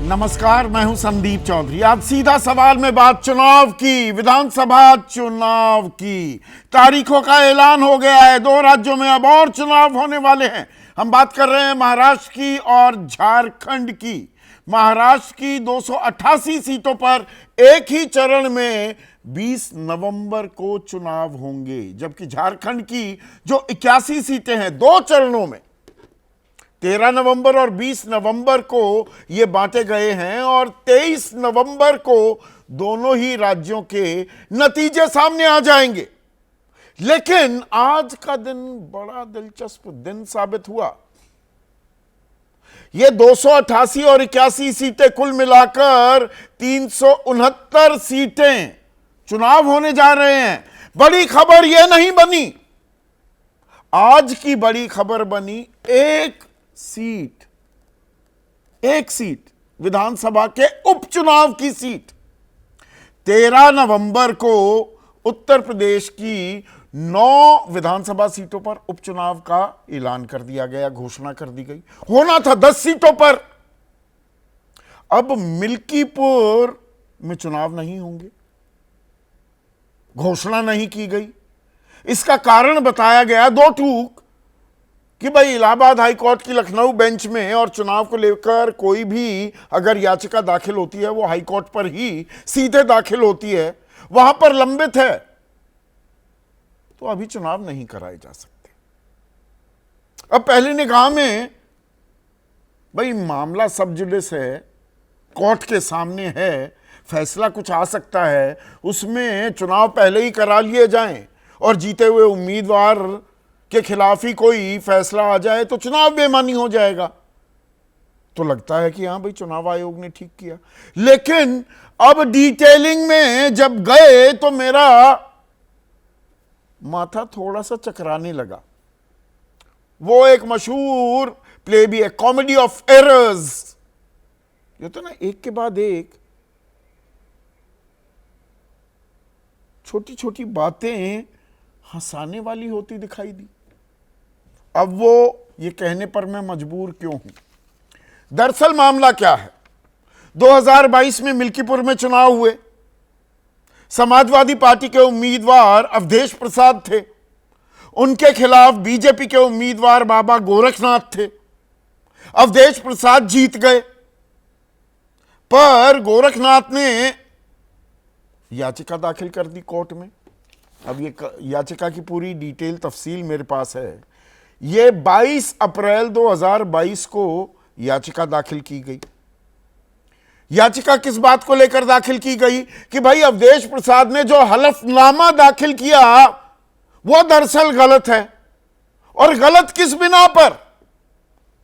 नमस्कार, मैं हूं संदीप चौधरी। आज सीधा सवाल में बात चुनाव की, विधानसभा चुनाव की तारीखों का ऐलान हो गया है। 2 राज्यों में अब और चुनाव होने वाले हैं। हम बात कर रहे हैं महाराष्ट्र की और झारखंड की। महाराष्ट्र की 288 सीटों पर एक ही चरण में 20 नवंबर को चुनाव होंगे, जबकि झारखंड की जो 81 सीटें हैं 2 चरणों में 13 नवंबर और 20 नवंबर को ये बांटे गए हैं और 23 नवंबर को दोनों ही राज्यों के नतीजे सामने आ जाएंगे। लेकिन आज का दिन बड़ा दिलचस्प दिन साबित हुआ। ये 288 और 81 सीटें कुल मिलाकर 369 सीटें चुनाव होने जा रहे हैं। बड़ी खबर यह नहीं बनी, आज की बड़ी खबर बनी एक सीट विधानसभा के उपचुनाव की सीट। 13 नवंबर को उत्तर प्रदेश की 9 विधानसभा सीटों पर उपचुनाव का ऐलान कर दिया गया, घोषणा कर दी गई। होना था 10 सीटों पर। अब मिल्कीपुर में चुनाव नहीं होंगे, घोषणा नहीं की गई। इसका कारण बताया गया 2 टूक कि भाई इलाहाबाद हाई कोर्ट की लखनऊ बेंच में और चुनाव को लेकर कोई भी अगर याचिका दाखिल होती है वो हाई कोर्ट पर ही सीधे दाखिल होती है, वहां पर लंबित है, तो अभी चुनाव नहीं कराए जा सकते। अब पहली निगाह में भाई मामला सब जुडिस है, कोर्ट के सामने है, फैसला कुछ आ सकता है, उसमें चुनाव पहले ही करा लिए जाएं और जीते हुए उम्मीदवार के खिलाफ ही कोई फैसला आ जाए तो चुनाव बेमानी हो जाएगा। तो लगता है कि हां भाई चुनाव आयोग ने ठीक किया। लेकिन अब डिटेलिंग में जब गए तो मेरा माथा थोड़ा सा चकराने लगा। वो एक मशहूर प्ले भी है, कॉमेडी ऑफ एरर्स। ये तो ना एक के बाद एक छोटी छोटी बातें हंसाने वाली होती दिखाई दी। अब वो ये कहने पर मैं मजबूर क्यों हूं। दरअसल मामला क्या है, 2022 में मिल्कीपुर में चुनाव हुए। समाजवादी पार्टी के उम्मीदवार अवधेश प्रसाद थे, उनके खिलाफ बीजेपी के उम्मीदवार बाबा गोरखनाथ थे। अवधेश प्रसाद जीत गए, पर गोरखनाथ ने याचिका दाखिल कर दी कोर्ट में। अब ये याचिका की पूरी डिटेल तफसील मेरे पास है। ये 22 अप्रैल 2022 को याचिका दाखिल की गई। याचिका किस बात को लेकर दाखिल की गई कि भाई अवधेश प्रसाद ने जो हलफनामा दाखिल किया वो दरअसल गलत है। और गलत किस बिना पर?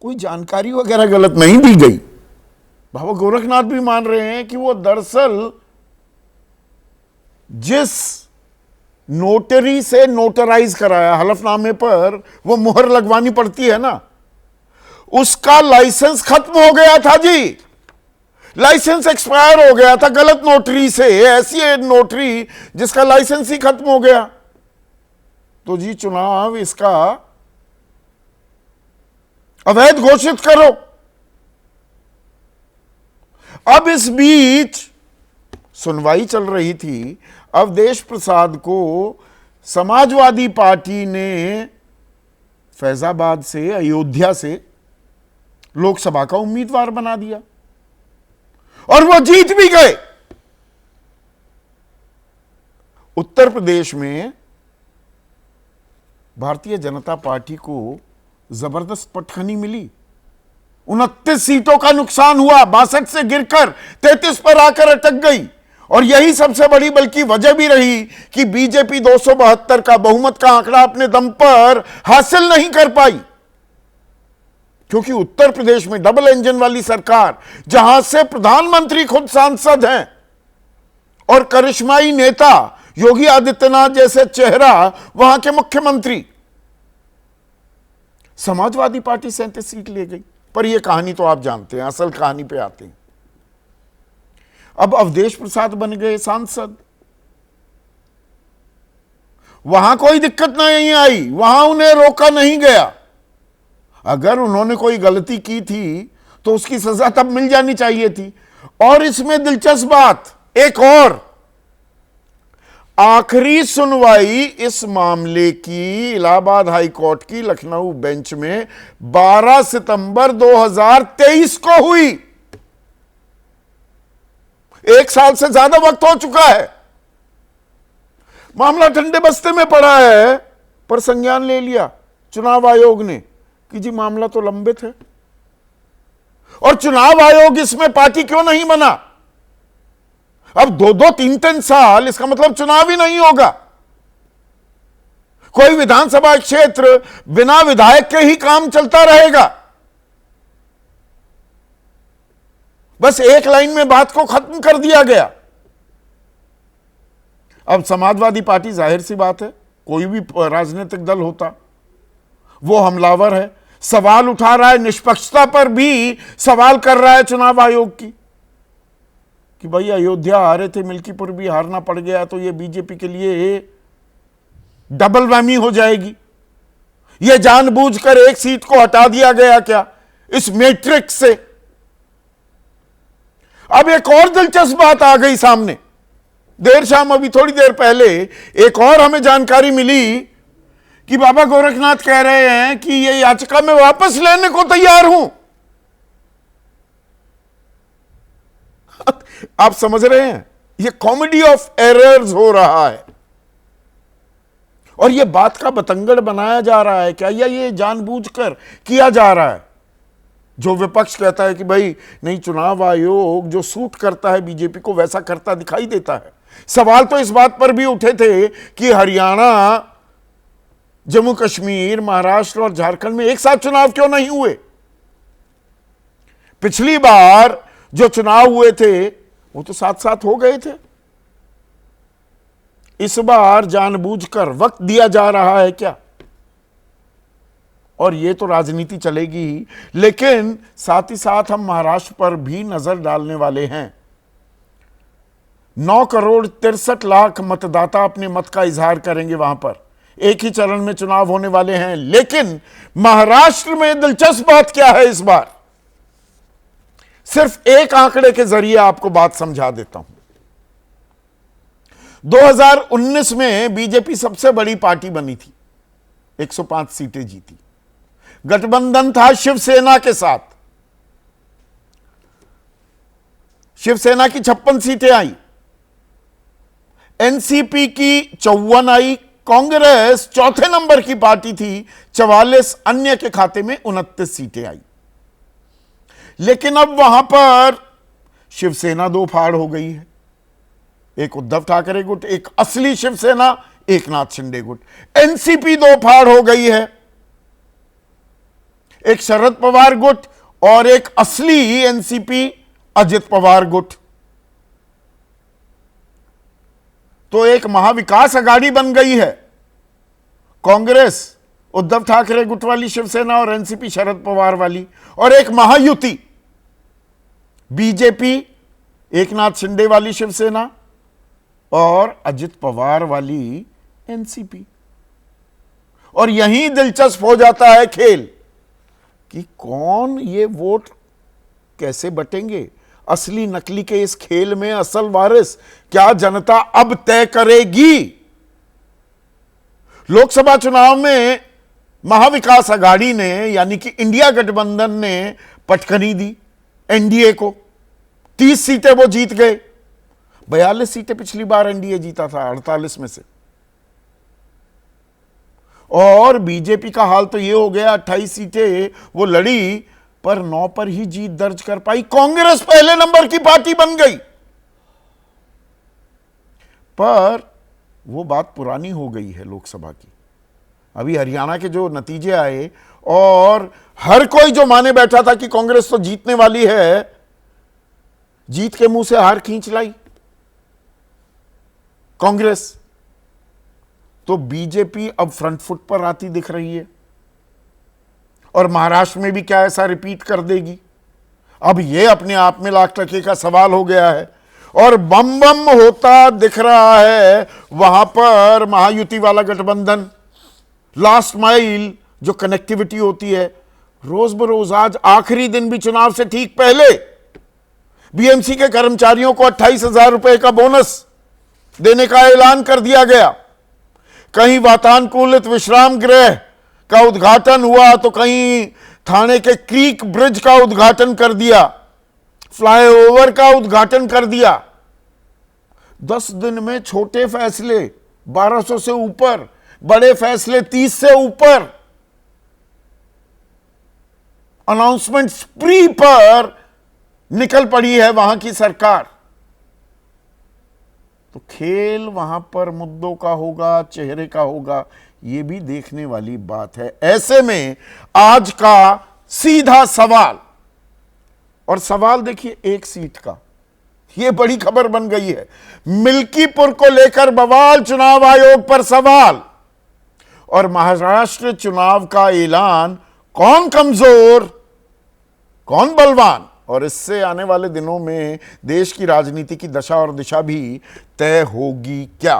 कोई जानकारी वगैरह गलत नहीं दी गई। बाबा गोरखनाथ भी मान रहे हैं कि वो दरअसल जिस नोटरी से नोटराइज कराया, हलफनामे पर वो मुहर लगवानी पड़ती है ना, उसका लाइसेंस खत्म हो गया था जी। लाइसेंस एक्सपायर हो गया था गलत नोटरी से। ऐसी नोटरी जिसका लाइसेंस ही खत्म हो गया, तो जी चुनाव इसका अवैध घोषित करो। अब इस बीच सुनवाई चल रही थी। अवधेश प्रसाद को समाजवादी पार्टी ने फैजाबाद से, अयोध्या से लोकसभा का उम्मीदवार बना दिया और वो जीत भी गए। उत्तर प्रदेश में भारतीय जनता पार्टी को जबरदस्त पटखनी मिली। 29 सीटों का नुकसान हुआ, 62 से गिरकर 33 पर आकर अटक गई। और यही सबसे बड़ी बल्कि वजह भी रही कि बीजेपी 272 का बहुमत का आंकड़ा अपने दम पर हासिल नहीं कर पाई, क्योंकि उत्तर प्रदेश में डबल इंजन वाली सरकार, जहां से प्रधानमंत्री खुद सांसद हैं और करिश्माई नेता योगी आदित्यनाथ जैसे चेहरा वहां के मुख्यमंत्री, समाजवादी पार्टी 37 सीट ले गई। पर यह कहानी तो आप जानते हैं, असल कहानी पे आते हैं। अब अवधेश प्रसाद बन गए सांसद। वहां कोई दिक्कत नहीं आई, वहां उन्हें रोका नहीं गया। अगर उन्होंने कोई गलती की थी तो उसकी सजा तब मिल जानी चाहिए थी। और इसमें दिलचस्प बात एक और, आखिरी सुनवाई इस मामले की इलाहाबाद हाई कोर्ट की लखनऊ बेंच में 12 सितंबर 2023 को हुई। 1 साल से ज्यादा वक्त हो चुका है, मामला ठंडे बस्ते में पड़ा है, पर संज्ञान ले लिया चुनाव आयोग ने कि जी मामला तो लंबित है। और चुनाव आयोग इसमें पार्टी क्यों नहीं बना? अब 2-2, 3-3 साल, इसका मतलब चुनाव ही नहीं होगा। कोई विधानसभा क्षेत्र बिना विधायक के ही काम चलता रहेगा। बस एक लाइन में बात को खत्म कर दिया गया। अब समाजवादी पार्टी, जाहिर सी बात है, कोई भी राजनीतिक दल होता, वो हमलावर है, सवाल उठा रहा है, निष्पक्षता पर भी सवाल कर रहा है चुनाव आयोग की कि भाई अयोध्या हारे थे, मिल्कीपुर भी हारना पड़ गया, तो ये बीजेपी के लिए डबल वैमी हो जाएगी। ये जानबूझकर एक सीट को हटा दिया गया क्या इस मैट्रिक्स से? अब एक और दिलचस्प बात आ गई सामने। देर शाम, अभी थोड़ी देर पहले एक और हमें जानकारी मिली कि बाबा गोरखनाथ कह रहे हैं कि ये याचिका मैं वापस लेने को तैयार हूं। आप समझ रहे हैं, ये कॉमेडी ऑफ एरर्स हो रहा है। और ये बात का बतंगड़ बनाया जा रहा है क्या, या ये जानबूझकर किया जा रहा है? जो विपक्ष कहता है कि भाई नहीं, चुनाव आयोग जो सूट करता है बीजेपी को वैसा करता दिखाई देता है। सवाल तो इस बात पर भी उठे थे कि हरियाणा, जम्मू कश्मीर, महाराष्ट्र और झारखंड में एक साथ चुनाव क्यों नहीं हुए? पिछली बार जो चुनाव हुए थे वो तो साथ साथ हो गए थे। इस बार जानबूझकर वक्त दिया जा रहा है क्या? और ये तो राजनीति चलेगी ही, लेकिन साथ ही साथ हम महाराष्ट्र पर भी नजर डालने वाले हैं। 9 करोड़ 63 लाख मतदाता अपने मत का इजहार करेंगे वहां पर। एक ही चरण में चुनाव होने वाले हैं, लेकिन महाराष्ट्र में दिलचस्प बात क्या है इस बार? सिर्फ एक आंकड़े के जरिए आपको बात समझा देता हूं। 2019 में बीजेपी सबसे बड़ी पार्टी बनी थी, 105 सीटें जीती। गठबंधन था शिवसेना के साथ, शिवसेना की 56 सीटें आई, एनसीपी की 54 आई, कांग्रेस चौथे नंबर की पार्टी थी, 44, अन्य के खाते में 29 सीटें आई। लेकिन अब वहां पर शिवसेना दो फाड़ हो गई है, एक उद्धव ठाकरे गुट, एक असली शिवसेना एकनाथ शिंदे गुट। एनसीपी दो फाड़ हो गई है, एक शरद पवार गुट और एक असली एनसीपी अजित पवार गुट। तो एक महाविकास अघाड़ी बन गई है, कांग्रेस उद्धव ठाकरे गुट वाली शिवसेना और एनसीपी शरद पवार वाली, और एक महायुति बीजेपी एकनाथ शिंदे वाली शिवसेना और अजित पवार वाली एनसीपी। और यहीं दिलचस्प हो जाता है खेल कि कौन ये वोट कैसे बटेंगे। असली नकली के इस खेल में असल वारिस क्या जनता अब तय करेगी। लोकसभा चुनाव में महाविकास अघाड़ी ने, यानी कि इंडिया गठबंधन ने पटखनी दी एनडीए को, 30 सीटें वो जीत गए। 42 सीटें पिछली बार एनडीए जीता था 48 में से। और बीजेपी का हाल तो ये हो गया, 28 सीटें वो लड़ी पर 9 पर ही जीत दर्ज कर पाई। कांग्रेस पहले नंबर की पार्टी बन गई। पर वो बात पुरानी हो गई है लोकसभा की। अभी हरियाणा के जो नतीजे आए, और हर कोई जो माने बैठा था कि कांग्रेस तो जीतने वाली है, जीत के मुंह से हार खींच लाई कांग्रेस। तो बीजेपी अब फ्रंट फुट पर आती दिख रही है। और महाराष्ट्र में भी क्या ऐसा रिपीट कर देगी? अब यह अपने आप में लाख टके का सवाल हो गया है। और बम बम होता दिख रहा है वहां पर महायुति वाला गठबंधन। लास्ट माइल जो कनेक्टिविटी होती है, रोज बरोज आज आखिरी दिन भी चुनाव से ठीक पहले बीएमसी के कर्मचारियों को 28,000 रुपए का बोनस देने का ऐलान कर दिया गया। कहीं वातानुकूलित विश्राम गृह का उद्घाटन हुआ तो कहीं थाने के क्रीक ब्रिज का उद्घाटन कर दिया, फ्लाईओवर का उद्घाटन कर दिया। 10 दिन में छोटे फैसले 1200 से ऊपर, बड़े फैसले 30 से ऊपर। अनाउंसमेंट स्प्री पर निकल पड़ी है वहां की सरकार। तो खेल वहां पर मुद्दों का होगा, चेहरे का होगा, यह भी देखने वाली बात है। ऐसे में आज का सीधा सवाल, और सवाल देखिए एक सीट का, यह बड़ी खबर बन गई है। मिल्कीपुर को लेकर बवाल, चुनाव आयोग पर सवाल, और महाराष्ट्र चुनाव का ऐलान, कौन कमजोर कौन बलवान, और इससे आने वाले दिनों में देश की राजनीति की दशा और दिशा भी तय होगी क्या।